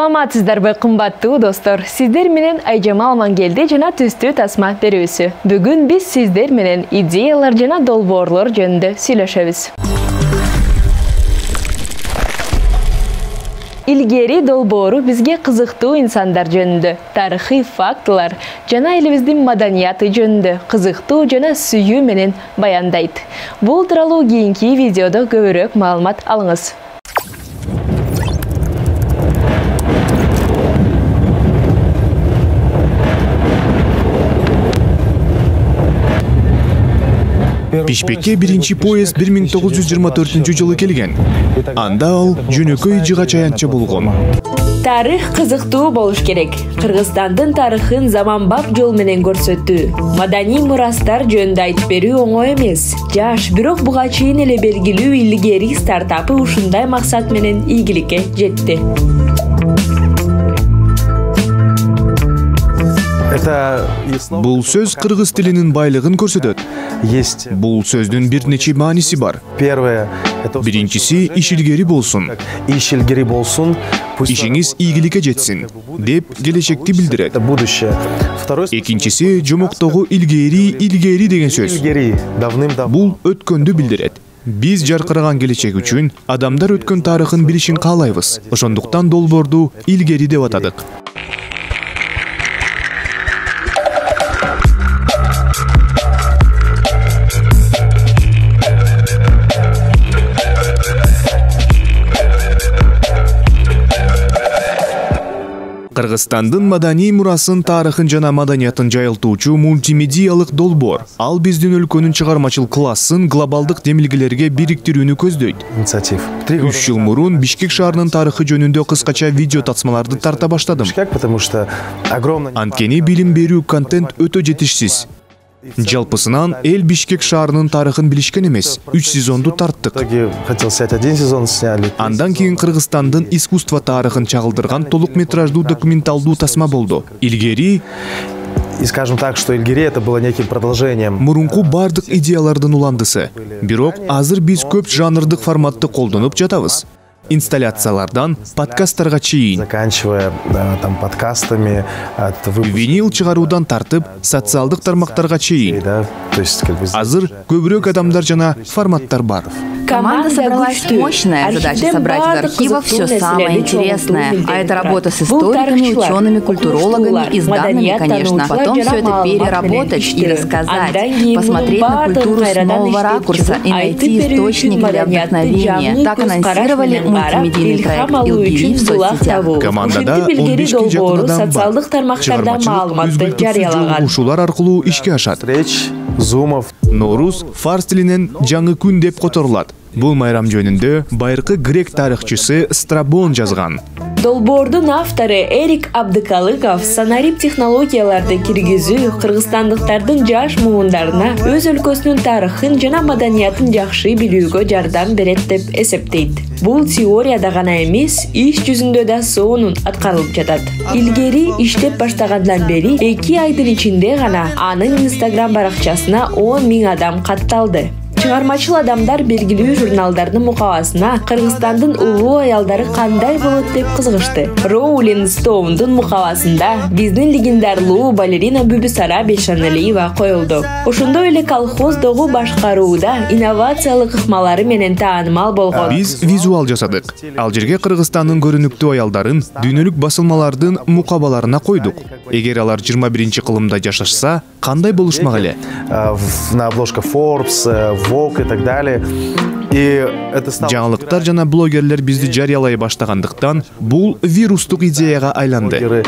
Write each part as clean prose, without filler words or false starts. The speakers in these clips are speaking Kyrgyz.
Саламатсыздарбы кымбаттуу достор. Сиздер менен Айжамал Мангелди жана түстүү тасма берүүсү. Бүгүн биз сиздер менен идеялар жана долбоорлор жөнүндө сүйлөшөбүз. Илгери долбоору бизге кызыктуу инсандар жөнүндө, тарыхый фактылар жана элибиздин маданияты жөнүндө кызыктуу жана сүйүү менен баяндайт. Бул тууралуу кийинки видеодо көбүрөөк маалымат алыңыз. Бишкекке биринчи поезд 1924 келген. Анда ал жөнөкөй жыга чаянча болгон. Тарых кызыктуу болуш керек. Кыргызстандын тарыхын заманбап жол менен көрсөттү. Маданий мурастар жөнүндө айтып берүү оңой эмес. Жаш, бирок буга чейин эле белгилүү илгери стартапы ушундай максат менен ийгиликке жетти. Бул сөз кыргыз тилинин байлыгын көрсөтөт. Бул сөздүн бир нече мааниси бар. Биринчиси иш илгери болсун. Ишиңиз ийгиликке жетсин деп келечекти билдирет. Экинчиси жомоктогу илгери деген сөз. Бул өткөндү билдирет. Биз жаркыраган келечек үчүн адамдар өткөн тарыхын билишин каалайбыз. Ошондуктан долбоорду илгери деп атадык. Кыргызстандын маданий мурасын, тарыхын жана маданиятын жайылтуучу мультимедиялык долбоор. Ал биздин өлкөнүн чыгармачыл классын глобалдык демилгелерге бириктирүүнү көздөйт. 3 жыл мурун Бишкек шаарынын тарыхы жөнүндө кыскача видео тасмаларды тарта баштадым. Анткени билим берүү контент өтө жетишсиз. Жалпысынан эл Бишкек шаарынын тарыхын билишкен эмес. 3 сезонду тарттык. Андан кийин Кыргызстандын искусство тарыхын чагылдырган толук метраждуу документалдуу тасма болду. Илгери, и скажем так, что Илгери это было неким продолжением. Мурунку бардык идеялардын уландысы. Бирок азыр биз көп жанрдык форматты колдонуп жатабыз. Инсталляциялардан подкасттарга чейин, заканчивая там подкастами, винил чыгаруудан тартып социалдык тармактарга чейин. Азыр көбүрөөк адамдар жана форматтар бар. Команда собралась мощная. Задача собрать из архивов все самое интересное. А это работа с историками, учеными, культурологами и с данными, конечно. Потом все это переработать и рассказать. Посмотреть на культуру с нового ракурса и найти источник для вдохновения. Так анонсировали мультимедийный проект «Илгери» в соцсетях. Командада 15 жакын адам бар. Чыгармачылык өзгөртүүсүз ушулар аркылуу ишке ашат. Норуз фарс тилинен жаңы күн деп которулат. Бул майрам жөнүндө байыркы грек тарыхчысы Страбон жазган. Долбоордун автору Эрик Абдыкалыков санарип технологияларды киргизүү кыргызстандыктардын жаш муундарына өз өлкөсүнүн тарыхын жана маданиятын жакшы билүүгө жардам берет деп эсептейт. Бул теорияда гана эмес, иш жүзүндө да сонун аткарылып жатат. Илгери иштеп баштагандан бери 2 айдын ичинде гана анын Instagram баракчасына 10 000 адам катталды. Чыгармачыл адамдар белгилүү журналдардын мукабасына Кыргызстандын улуу аялдары кандай болот деп кызыгышты. Rolling Stone'дун мукабасында биздин легендарлуу балерина Бүбүсара Бешаналиева коюлду. Ошондой эле колхоздогу башкарууда инновациялык ыкмалары менен таанымал болгон. Биз визуал жасадык. Ал жерге Кыргызстандын көрүнүктүү аялдарын дүйнөлүк басылмалардын мукабаларына койдук. Эгер алар 21-кылымда жашашса, кандай болушмак эле? На обложка Forbes, Vogue и так далее. Жаңылыктар жана блогерлер бизди жарыялай баштагандыктан бул вирустук идеяга айланды.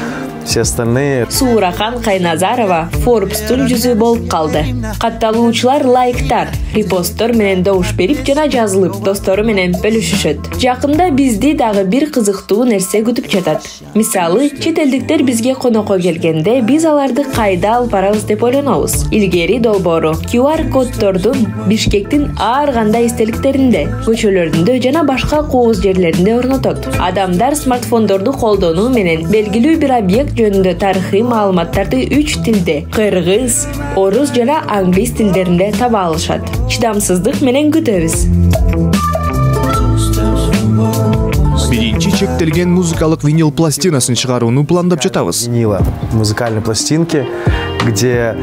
Все остальные. Сурахан Кайназарова Forbes-тун жүзү болуп калды. Катталуучулар лайктар, репосттор менен добуш берип жана жазылып, достору менен бөлүшүшөт. Жакында бизди дагы бир кызыктуу нерсе күтүп жатат. Мисалы, чет элдиктер бизге конокко келгенде, биз аларды кайда алып барабыз деп ойлонобуз. Илгери долбоору QR коддордун Бишкектин ар кандай эстеликтеринде, көчөлөрүндө жана башка кооз жерлеринде орнотот. Адамдар смартфондорду колдонуу менен белгилүү бир объект жөнүндө тарыхый маалыматтарды 3 тилде — кыргыз, орус жана англис тилдеринде таба алышат. Чыдамсыздык менен күтөбүз. Биринчи чектелген музыкалык винил пластинасын чыгарууну пландап жатабыз. Винила, музыкальные пластинки, где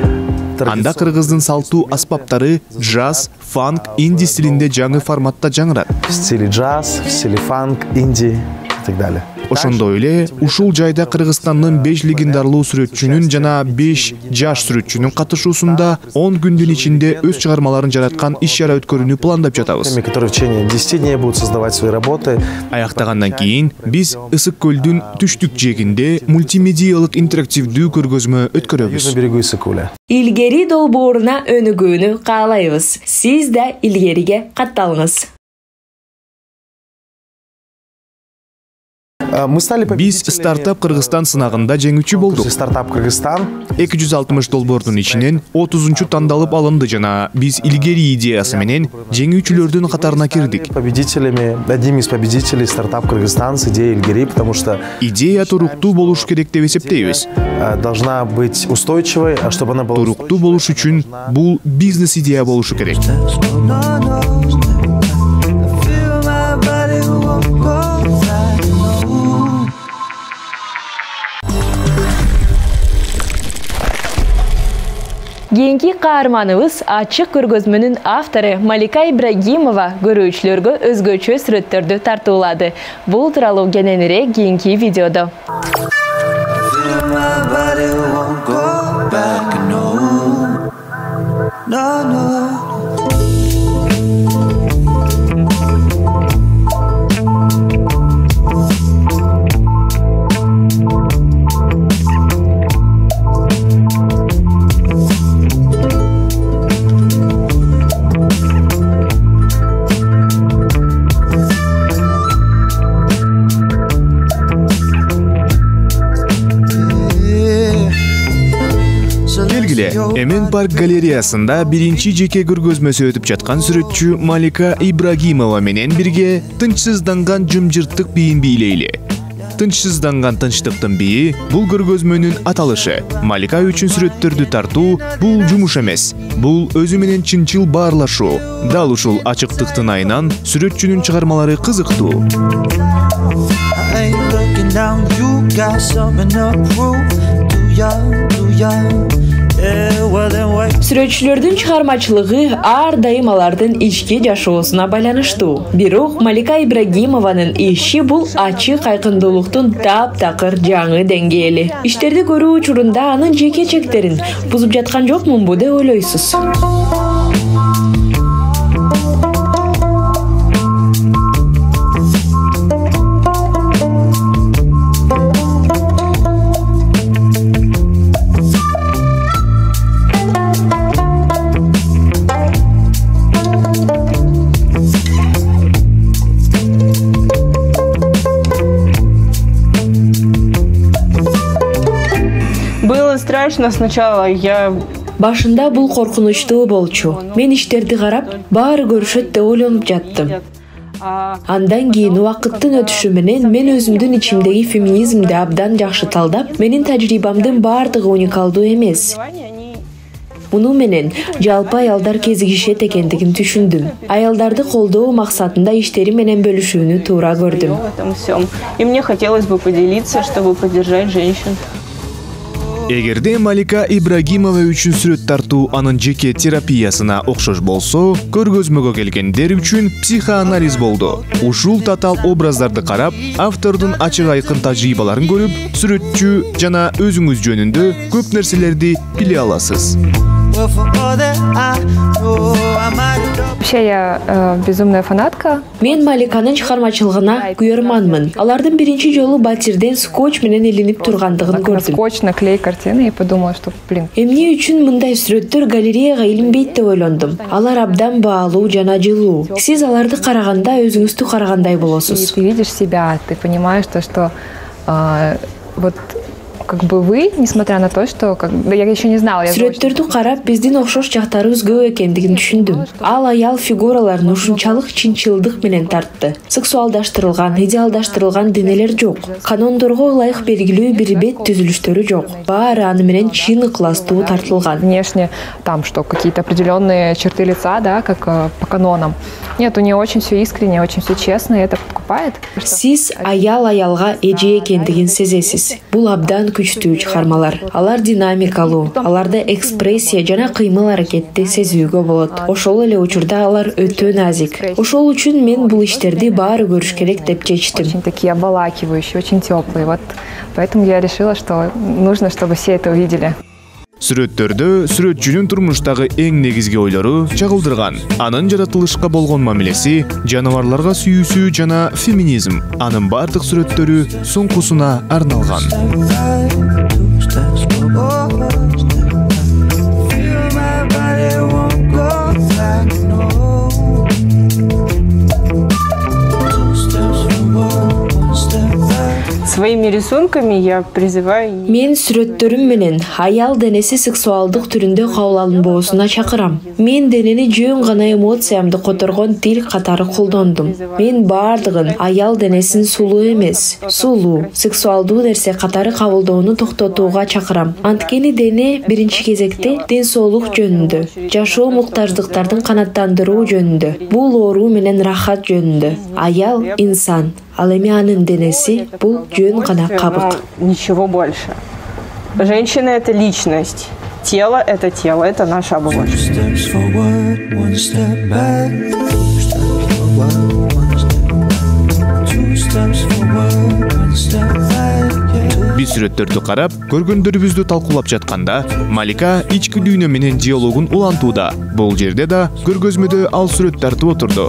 анда кыргыздын салтуу аспаптары джаз, фанк, инди стилинде жаңы форматта жаңырат. В стиле джаз, в стиле фанк, инди и так далее. Ошондой эле ушул жайда Кыргызстандын 5 легендарлуу сүрөтчүнүн жана 5 жаш сүрөтчүнүн катышуусунда 10 күндүн ичинде өз чыгармаларын жараткан иш-чара өткөрүүнү пландап жатабыз. Которые в течение 10 дней будут создавать свои работы. Аяктагандан кийин биз Ысык көлдүн түштүк жээгинде мультимедиалык интерактивдүү көргөзмө өткөрөбүз. На берегу Ысыккөля. Илгери долбооруна өнүгүүнү каалайбыз. Сиз да илгериге катталыңыз. Биз стартап Кыргызстан сынагында жеңүүчү болдук. Стартап Кыргызстан 260 долбоордун ичинен 30-чу тандалып алынды жана биз илгери идеясы менен жеңүүчүлөрдүн катарына кирдик. Одним из победителей стартап Кыргызстан с идеей илгери, потому что идея туруктуу болуш керек деп эсептейбиз. Должна быть устойчивой, а чтобы она была туруктуу болуш үчүн бул бизнес идея болушу керек. Кийинки каарманыбыз ачык көргөзмөнүн автору Малика Ибрагимова көрүүчүлөргө өзгөчө сүрөттөрдү тартуулады. Бул тууралуу кененирээк кийинки видеодо. Эмен парк галереясында биринчи жеке көргөзмөсү өтүп жаткан сүрөтчү Малика Ибрагимова менен бирге тынчсызданган жымжырттык бийин бийлейли. Тынчсызданган тынчтыктын бийи бул көргөзмөнүн аталышы. Малика үчүн сүрөттөрдү тартуу бул жумуш эмес. Бул өзү менен чынчыл баарлашуу. Дал ушул ачыктыктын айынан сүрөтчүнүн чыгармалары кызыктуу. Сүрөтчүлөрдүн чыгармачылыгы ар дайым алардын ички жашоосуна байланыштуу. Бирок Малика Ибрагимованын иши бул ачык айкындуулуктун таптакыр жаңы деңгээли. Иштерди көрүү учурунда анын жеке чектерин бузуп жаткан жокмунбу деп ойлойсуз? Страшно сначала, Башында бул коркунучтуу болчу. Мен иштерди карап, баары көрүшөт деп ойлонуп жаттым. Андан кийин убакыттын өтүшү менен мен өзүмдүн ичимдеги феминизмди абдан жакшы талдап, менин тажрыйбамдын баардыгы уникалдуу эмес. Муну менен жалпы аялдар кезигишет экендигин түшүндүм. Аялдарды колдоо максатында иштери менен бөлүшүүнү туура көрдүм. И мне хотелось бы поделиться, чтобы поддержать женщин. Эгерде Малика Ибрагимова үчүн сүрөт тартуу анын жеке терапиясына окшош болсо, көргөзмөгө келгендер үчүн психоанализ болду. Ушул татаал образдарды карап, автордун ачык айкын тажрыйбаларын көрүп, сүрөтчү жана өзүңүз жөнүндө көп нерселерди биле аласыз. Вообще я безумная фанатка. Мен Маликанын чыгармачылыгына күйөрманмын. Алардын биринчи жолу батирден скотч менен илинип тургандыгын көрдүм. Скотч наклей картины и подумала, что, Эмне үчүн мындай сүрөттөр галереяга илинбейт деп ойлондум. Алар абдан баалуу жана жылуу. Сиз аларды караганда өзүңүздү карагандай болосуз. Ты видишь себя, ты понимаешь то, что вот как бы вы, несмотря на то, что я еще не знала. Сүрөттөрдү карап, биздин окшош жактары өзгө экендигин түшүндүм. Ал аял фигураларын ушунчалык чынчылдык менен тартты. Сексуалдаштырылган, идеалдаштырылган денелер жок. Канондорго ылайык белгилүү бир бет түзүлүштөрү жок. Баары аны менен чын ыкластуу тартылган. Внешне там что, какие-то определенные черты лица, да, как по канонам. Нет, у нее очень все искренне, очень все честно, и это подкупает. Сиз аялга эже экендигин сезесиз. Бул абдан күчтүү чыгармалар. Алар динамикалуу, аларда экспрессия жана кыймыл аракетти сезүүгө болот. Ошол эле учурда алар өтө назик. Ошол үчүн мен бул иштерди баары көрүш керек деп чечтим. Очень такие обволакивающие, очень теплые. Вот поэтому я решила, что нужно, чтобы все это увидели. Сүрөттөрдө сүрөтчүнүн турмуштагы эң негизги ойлору чагылдырган. Анын жаратылышка болгон мамилеси, жаныбарларга сүйүүсү жана феминизм. Анын бардык сүрөттөрү соңкусуна арналган. Своими рисунками я призываю... Мен сүрөттөрүм менен аял денеси сексуалдык түрүндө кабыл алынбоосуна чакырам. Мен денени жөн гана эмоциямды которгон тил катары колдондум. Мен бардыгын аял денесин сулуу эмес, сулуу, сексуалдуу нерсе катары кабылдоону токтотууга чакырам. Анткени дене биринчи кезекте ден соолук жөнүндө, жашоо муктаждыктардын канааттандыруу жөнүндө, бул оору менен рахат жөнүндө. Аял инсан. Ал эми анын денеси бул жөн гана кабык. Ничего больше. Женщина — это личность. Тело — это наша боль. Биз сүрөттөрдү карап, көргөндөрүбүздү талкуулап жатканда, Малика ички дүйнө менен диалогун улантууда. Бул жерде да көргөзмөдө ал сүрөт тартып отурду.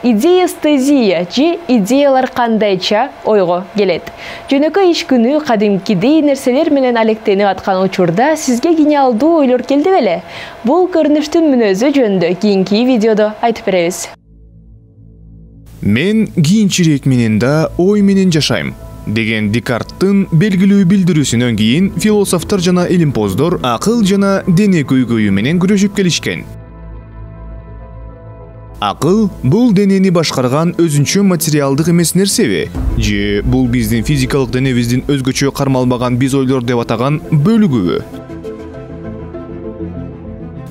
Идеястезия же идеялар кандайча ойго келет. Жөнөкөй иш күнү кадимкидей нерселер менен алектенип аткан учурда сизге гениалдуу ойлор келди беле? Бул көрүнүштүн мүнөзү жөнүндө кийинки видеодо айтып беребиз. Мен кийинчерээк менен да ой менен жашайм деген Декарттын белгилүү билдирүүсүнөн кийин философтор жана илимпоздор акыл жана дене көйгөйү менен күрөшүп келишкен. Акыл бул денени башкарган өзүнчө материалдык эмес нерсеби? Же бул биздин физикалык денебиздин өзгөчө кармалбаган биз ойлор деп атаган бөлүгүбү?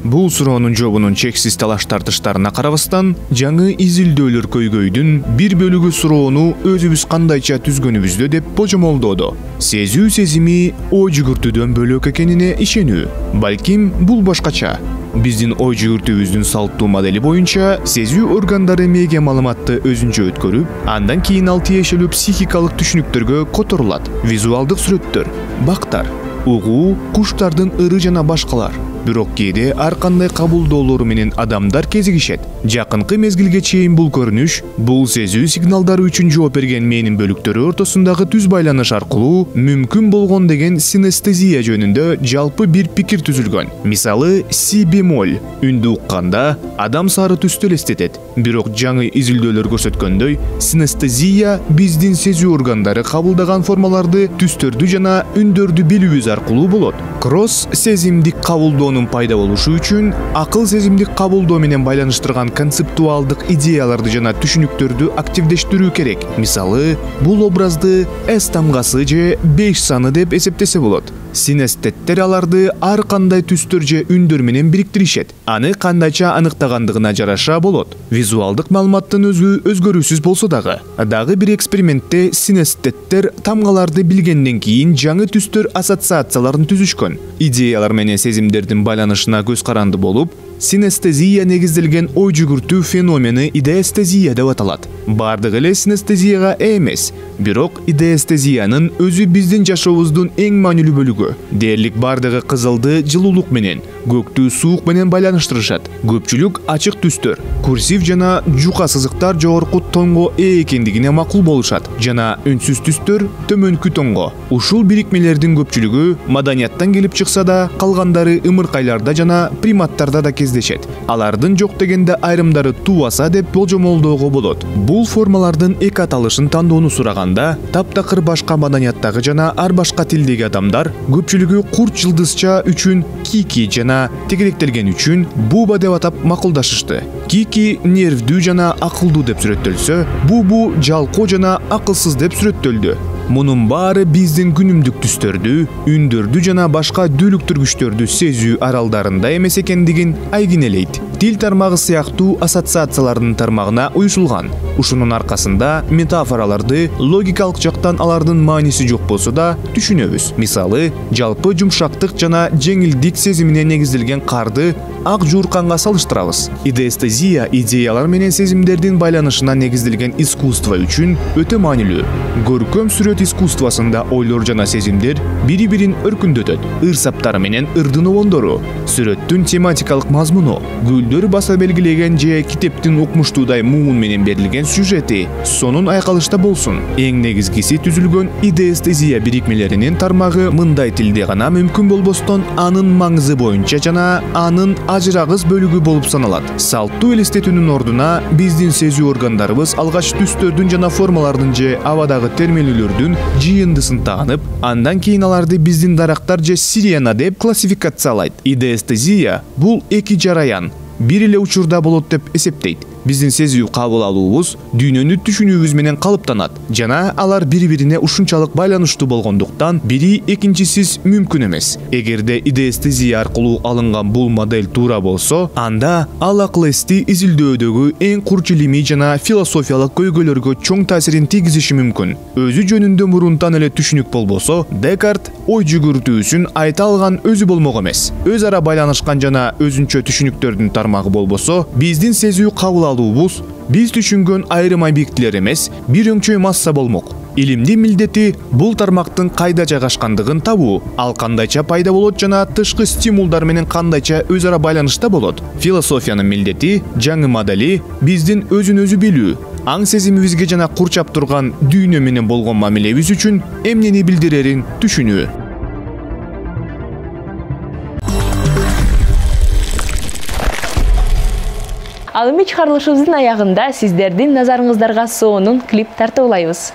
Бул суроонун жообунун чексиз талаш тартыштарына карабастан, жаңы изилдөөлөр көйгөйдүн бир бөлүгү суроону өзүбүз кандайча түзгөнүбүздө деп божомолдоодо. Сезүү сезими ой жүгүртүүдөн бөлөк экенине ишенүү. Балким бул башкача. Биздин ой жүгүртүүбүздүн салттуу модели боюнча сезүү органдары мээге маалыматты өзүнчө өткөрүп, андан кийин ал тиешелүү психикалык түшүнүктөргө которулат. Визуалдык сүрөттөр, бактар, угуу, куштардын ыры жана башкалар. Бирок кээде ар кандай кабылдоолору менен адамдар кезигишет. Жакынкы мезгилге чейин бул көрүнүш, бул сезүү сигналдары үчүн жооп берген мээнин бөлүктөрү ортосундагы түз байланыш аркылуу мүмкүн болгон деген синестезия жөнүндө жалпы бир пикир түзүлгөн. Мисалы, си бемоль үндү укканда адам сары түстү элестетет. Бирок жаңы изилдөөлөр көрсөткөндөй, синестезия биздин сезүү органдары кабылдаган формаларды, түстөрдү жана үндөрдү билүүбүз аркылуу болот. Кросс сезимдик кабылдоонун пайда болушу үчүн акыл сезимдик кабылдоо менен байланыштырган концептуалдык идеяларды жана түшүнүктөрдү активдештирүү керек. Мисалы, бул образды S тамгасы же 5 саны деп эсептесе болот. Синестеттер аларды ар кандай түстөр же үндөр менен бириктиришет. Аны кандайча аныктагандыгына жараша болот. Визуалдык маалыматтын өзгөрүүсүз болсо дагы бир экспериментте синестеттер тамгаларды билгенден кийин жаңы түстөр ассоциацияларын түзүшкөн. Идеялар менен сезимдердин байланышына көз каранды болуп, Синестезия негизделген ой жүгүртүү феномени идеестезия деп аталат. Бардыгы эле синестезияга эмес, бирок идеестезиянын өзү биздин жашообуздун эң маанилүү бөлүгү. Дээрлик бардыгы кызылды жылуулук менен, көктү суук менен байланыштырышат. Көпчүлүк ачык түстөр, курсив жана жука сызыктар жогорку тонго ээ экендигине макул болушат, жана үнсүз түстөр төмөнкү тонго. Ушул бирикмелердин көпчүлүгү маданияттан келип чыкса да, калгандары ымыркайларда жана приматтарда да кездешет. Алардын жок дегенде айрымдары туаса деп болжомолдоого болот. Бул формалардын эки аталышын тандоону сураганда, таптакыр башка маданияттагы жана ар башка тилдеги адамдар көпчүлүгү курт жылдызча үчүн кики жана тегеректелген үчүн буба деп атап макулдашышты. Кики нервдүү жана акылдуу деп сүрөттөлсө, бубу жалкоо жана акылсыз деп сүрөттөлдү. Мунун баары биздин күнүмдүк түстөрдү, үндөрдү жана башка дүүлүктүргүчтөрдү сезүү аралдарында эмес экендигин айгинелейт. Тил тармагы сыяктуу ассоциациялардын тармагына уюшулган. Ушунун аркасында метафораларды логикалык жактан алардын мааниси жок болсо да түшүнөбүз. Мисалы, жалпы жумшактык жана жеңилдик сезимине негизделген карды ак жуурканга салыштырабыз. Идеестезия идеялар менен сезимдердин байланышына негизделген искусство үчүн өтө маанилүү. Көркөм сүрөт искусствосунда ойлор жана сезимдер бири-бирин өркүндөтөт. Ыр саптары менен ырдын обондору, сүрөттүн тематикалык мазмуну, гүлдөр баса белгилеген же китептин укмуштуудай муун менен берилген сюжети сонун айкалышта болсун. Эң негизгиси түзүлгөн идеестезия бирикмелеринин тармагы мындай тилде гана мүмкүн болбостон анын маңызы боюнча жана анын ажырагыс бөлүгү болуп саналат. Салттуу элестетүүнүн ордуна биздин сезүү органдарыбыз алгач түстөрдүн жана формалардын же абадагы термелүүлөрдүн жыйындысын таанып, андан кийин аларды биздин дарактар же сирена деп классификациялайт. Идеестезия бул эки жараян, бир эле учурда болот деп эсептейт. Биздин сезүү кабыл алуубуз дүйнөнү түшүнүүбүз менен калыптанат жана алар бири-бирине ушунчалык байланыштуу болгондуктан бири экинчисиз мүмкүн эмес. Эгерде идеестезия аркылуу алынган бул модель туура болсо, анда ал акыл эсти изилдөөдөгү эң курч илимий жана философиялык көйгөйлөргө чоң таасирин тийгизиши мүмкүн. Өзү жөнүндө мурунтан эле түшүнүк болбосо, Декарт ой жүгүртүүсүн айта алган өзү болмок эмес. Өз ара байланышкан жана өзүнчө түшүнүктөрдүн тармагы болбосо, биздин сезүү кабыл алуубуз биз түшүнгөн айрым объектилер эмес, бир өңчөй масса болмок. Илимдин милдети бул тармактын кайда жайгашкандыгын табуу, ал кандайча пайда болот жана тышкы стимулдар менен кандайча өз ара байланышта болот. Философиянын милдети, жаңы модели биздин өзүн өзү билүү, аң сезимибизге жана курчап турган дүйнө менен болгон мамилебиз үчүн эмнени билдирерин түшүнүү. Ал эми чыгарылышыбыздын аягында сиздердин назарыңыздарга сонун клип тартуулайбыз.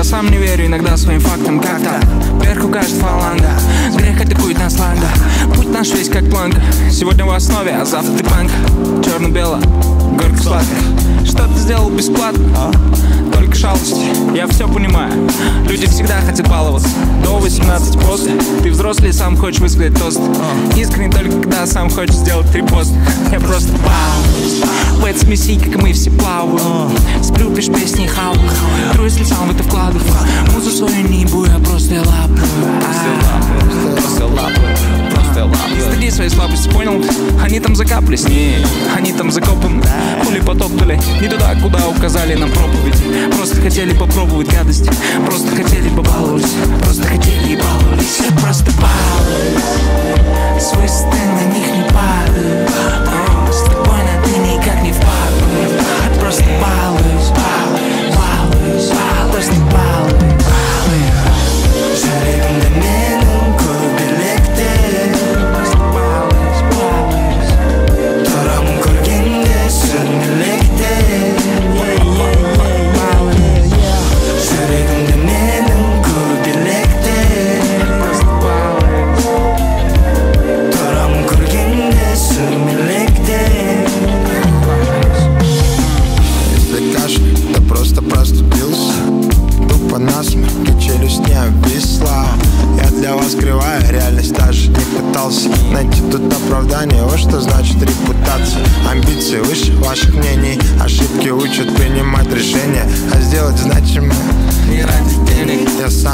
Сам не верю иногда своим фактам, как так? Вверху кажет фаланга, грех атакует нас фланга. Путь наш весь как планка, сегодня в основе, а завтра ты панк. Черно-бело, горько-сладко, что ты сделал бесплатно? Только шалости, я все понимаю. Люди всегда хотят баловаться. До 18 после, ты взрослый, сам хочешь высказать тост. Искренне только когда сам хочешь сделать репост. Я просто балуюсь в этой смеси, как мы все плаваем. Сплю лишь песни хаваю, трое с лицом в это вкладываю. Музу свою не бую, я просто лапаю. Стыди своей слабости, понял? Они там закапались, не, они там закопаны. Хули потоптали, не туда, куда указали нам проповедь. Просто хотели попробовать гадость, просто хотели побаловать, просто хотели и баловались. Просто балуюсь, свой стен на них не падает. С тобой на ты никак не впадаю. Просто балуюсь, балуюсь, балуюсь, балуюсь.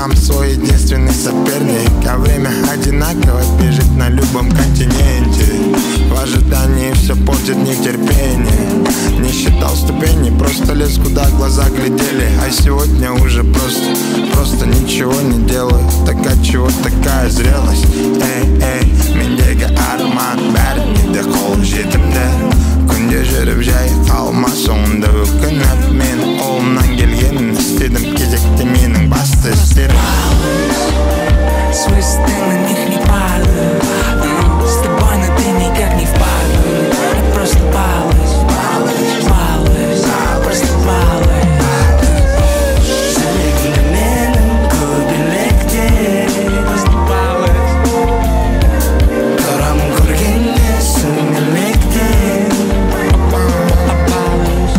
нам свой единственный соперник, а время одинаково бежит на любом континенте. В ожидании все портит нетерпение. Не считал ступени, просто лез куда глаза глядели. А сегодня уже просто ничего не делаю. Так от чего такая зрелость? Эй, мендегі арман бәріне де қол жетімді. Күнде жүріп жай қалма соңында өкініп. Мен қолымнан келгенін істедім, кезекте менің басты істерім. Свой стил на них не падаю. С тобой, но ты никак не впадаю. Я просто балуюсь, просто балуюсь. Жүрегімді менің көбелекте, просто балуюсь. Тұрамын көргенде сүмелекте, балуюсь.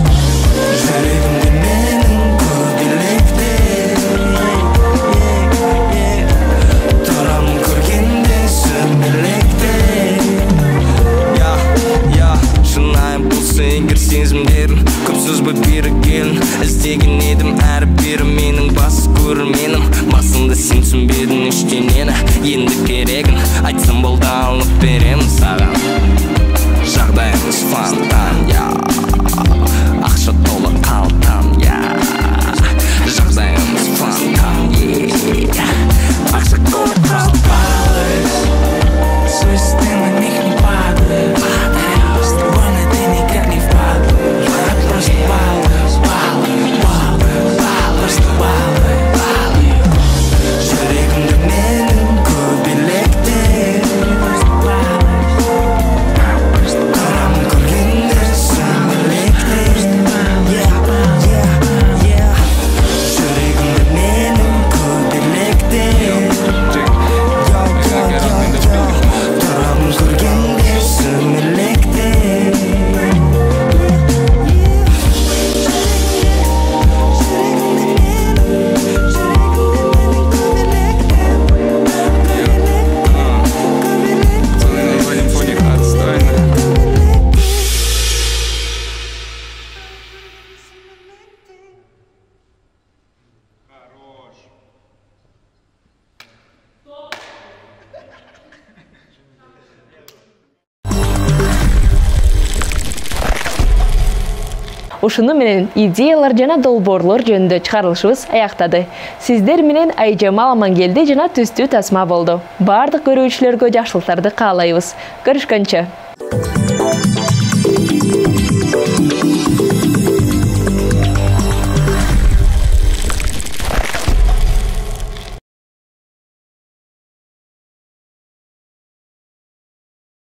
Жүрегімді менің көбелекте, тұрамын көргенде сүмелекте. Шынайы болса егер сезімдерін, көп сөз бой берген іздеген едім әрі-бері менің бас көрменім. Басында сен түсінбедің ештеңені, енді керегін айтсам болды алып беремін саған. Жағдайымыз фонтан, ақша толы қалтам, жағдайымыз фонтан, ақша толы қалтам. Свой стил на них не падает. С тобой на ты никак не впадаю. Я просто балуюсь, просто балуюсь. Жүрегімді менің көбелекте, просто балуюсь. Тұрамын көргенде сүмелекте, жүрегімді менің көбелекте, тұрамын көргенде сүмелекте. Ушуну менен идеялар жана долбоорлор жөнүндө чыгарылышыбыз аяктады. Сиздер менен Айжамал Амангелди жана Түстүү Тасма болду. Бардык көрүүчүлөргө жакшылыктарды каалайбыз. Көрүшкөнчө.